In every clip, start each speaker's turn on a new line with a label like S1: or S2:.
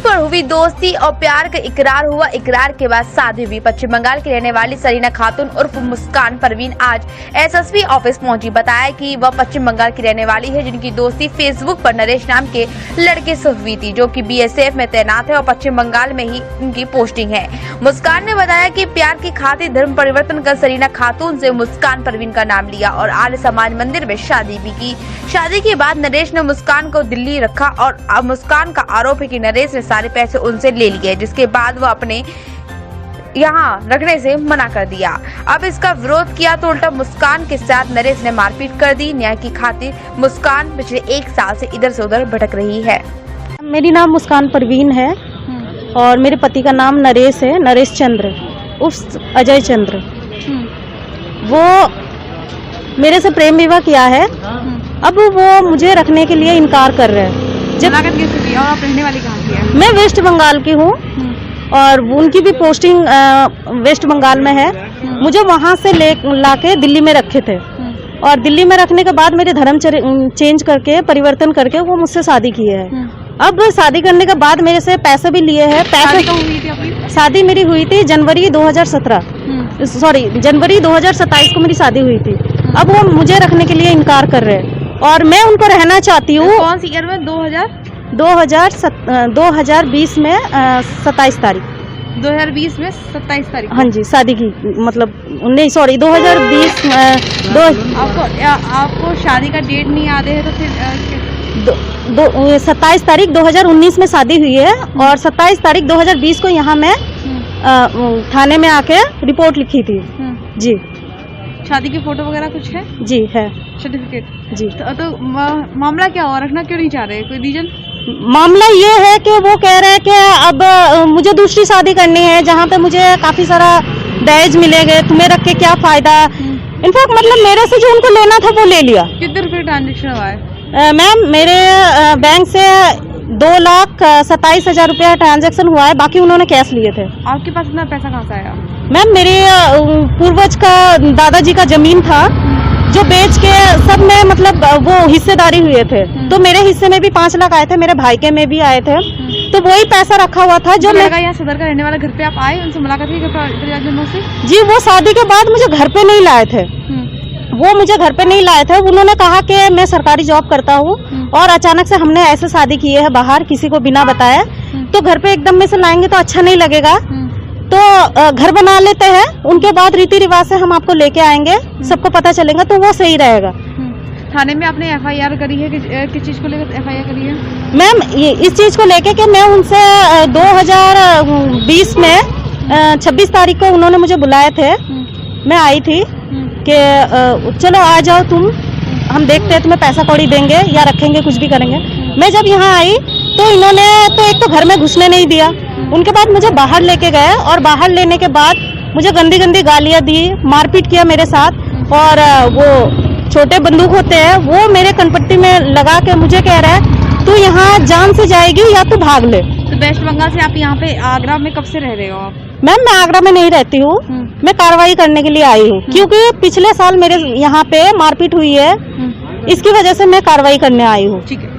S1: पर हुई दोस्ती और प्यार का इकरार हुआ। इकरार के बाद शादी हुई। पश्चिम बंगाल की रहने वाली सरीना खातून उर्फ मुस्कान परवीन आज एसएसपी ऑफिस पहुंची। बताया कि वह पश्चिम बंगाल की रहने वाली है, जिनकी दोस्ती फेसबुक पर नरेश नाम के लड़के से हुई थी, जो कि बीएसएफ में तैनात है और पश्चिम बंगाल में ही उनकी पोस्टिंग है। मुस्कान ने बताया कि प्यार की खातिर धर्म परिवर्तन कर सरीना खातून से मुस्कान परवीन का नाम लिया और आर्य समाज मंदिर में शादी भी की। शादी के बाद नरेश ने मुस्कान को दिल्ली रखा और अब मुस्कान का आरोप है कि नरेश ने सारे पैसे उनसे ले लिए, जिसके बाद वह अपने यहाँ रखने से मना कर दिया। अब इसका विरोध किया तो उल्टा मुस्कान के साथ नरेश ने मारपीट कर दी। न्याय की खातिर मुस्कान पिछले 1 साल से इधर से उधर भटक रही है।
S2: मेरी नाम मुस्कान परवीन है और मेरे पति का नाम नरेश है, नरेश चंद्र उर्फ अजय चंद्र। वो मेरे से प्रेम विवाह किया है। अब वो मुझे रखने के लिए इनकार कर रहे हैं।
S3: जब कैसे की? और आप रहने वाली कहाँ की है?
S2: मैं वेस्ट बंगाल की हूँ और उनकी भी पोस्टिंग वेस्ट बंगाल में है। मुझे वहाँ से लाके दिल्ली में रखे थे और दिल्ली में रखने के बाद मेरे धर्म चेंज करके परिवर्तन करके वो मुझसे शादी की है। अब शादी करने के बाद मेरे से पैसे भी लिए हैं। शादी मेरी हुई थी जनवरी 2027 को मेरी शादी हुई थी। अब वो मुझे रखने के लिए इनकार कर रहे हैं और मैं उनको रहना चाहती हूँ।
S3: कौन सी ईयर में?
S2: 2020 में 27 तारीख
S3: 2020 में 27 तारीख।
S2: हाँ जी, शादी की मतलब नहीं, सॉरी 2020
S3: आपको शादी का डेट नहीं याद है तो फिर
S2: 27 तारीख 2019 में शादी हुई है और 27 तारीख 2020 को यहाँ मैं थाने में आके रिपोर्ट लिखी थी। जी।
S3: शादी की फोटो वगैरह कुछ है?
S2: जी है,
S3: सर्टिफिकेट।
S2: जी।
S3: तो मामला क्या हुआ? रखना क्यों नहीं चाह रहे? कोई रीजन?
S2: मामला ये है कि वो कह रहे हैं कि अब मुझे दूसरी शादी करनी है, जहाँ पे मुझे काफी सारा दहेज मिलेगा, तुम्हें रख के क्या फायदा। इनफैक्ट मतलब मेरे से जो उनको लेना था वो ले लिया।
S3: कितने रुपए ट्रांजेक्शन हुआ है?
S2: मैम मेरे बैंक से 2,27,000 रुपया ट्रांजैक्शन हुआ है, बाकी उन्होंने कैश लिए थे।
S3: आपके पास इतना पैसा कहाँ से आया?
S2: मैम मेरे पूर्वज का दादाजी का जमीन था जो बेच के सब में मतलब वो हिस्सेदारी हुए थे, तो मेरे हिस्से में भी 5 लाख आए थे, मेरे भाई के में भी आए थे, तो वही पैसा रखा हुआ था। जो मैं
S3: यहाँ सदर का रहने वाला घर पे आप आए, उनसे मुलाकात की परिवारजनों से?
S2: जी, वो शादी के बाद मुझे घर पे नहीं लाए थे। वो मुझे घर पे नहीं लाए थे। उन्होंने कहा कि मैं सरकारी जॉब करता हूँ और अचानक से हमने ऐसे शादी की है बाहर किसी को बिना बताए, तो घर पे एकदम में से लाएंगे तो अच्छा नहीं लगेगा, तो घर बना लेते हैं, उनके बाद रीति रिवाज से हम आपको लेके आएंगे, सबको पता चलेगा तो वो सही रहेगा।
S3: थाने में आपने एफआईआर करी है? किस चीज को लेकर एफआईआर करी है?
S2: मैम इस चीज को लेके कि मैं उनसे 2020 में 26 तारीख को उन्होंने मुझे बुलाए थे, मैं आई थी कि चलो आ जाओ तुम, हम देखते हैं तुम्हें पैसा कौड़ी देंगे या रखेंगे, कुछ भी करेंगे। मैं जब यहाँ आई तो इन्होंने तो एक तो घर में घुसने नहीं दिया, उनके बाद मुझे बाहर लेके गए और बाहर लेने के बाद मुझे गंदी गंदी गालियाँ दी, मारपीट किया मेरे साथ और वो छोटे बंदूक होते हैं वो मेरे कनपट्टी में लगा के मुझे कह रहा है तू यहाँ जान से जाएगी या तू भाग ले।
S3: तो वेस्ट बंगाल से आप यहाँ पे आगरा में कब से रह रहे हो आप?
S2: मैम मैं आगरा में नहीं रहती हूँ, मैं कार्रवाई करने के लिए आई हूँ क्योंकि पिछले साल मेरे यहाँ पे मारपीट हुई है, इसकी वजह से मैं कार्रवाई करने आई हूँ।
S3: ठीक है।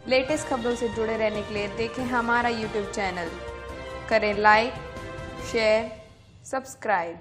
S4: लेटेस्ट खबरों से जुड़े रहने के लिए देखें हमारा YouTube चैनल, करें लाइक, शेयर, सब्सक्राइब।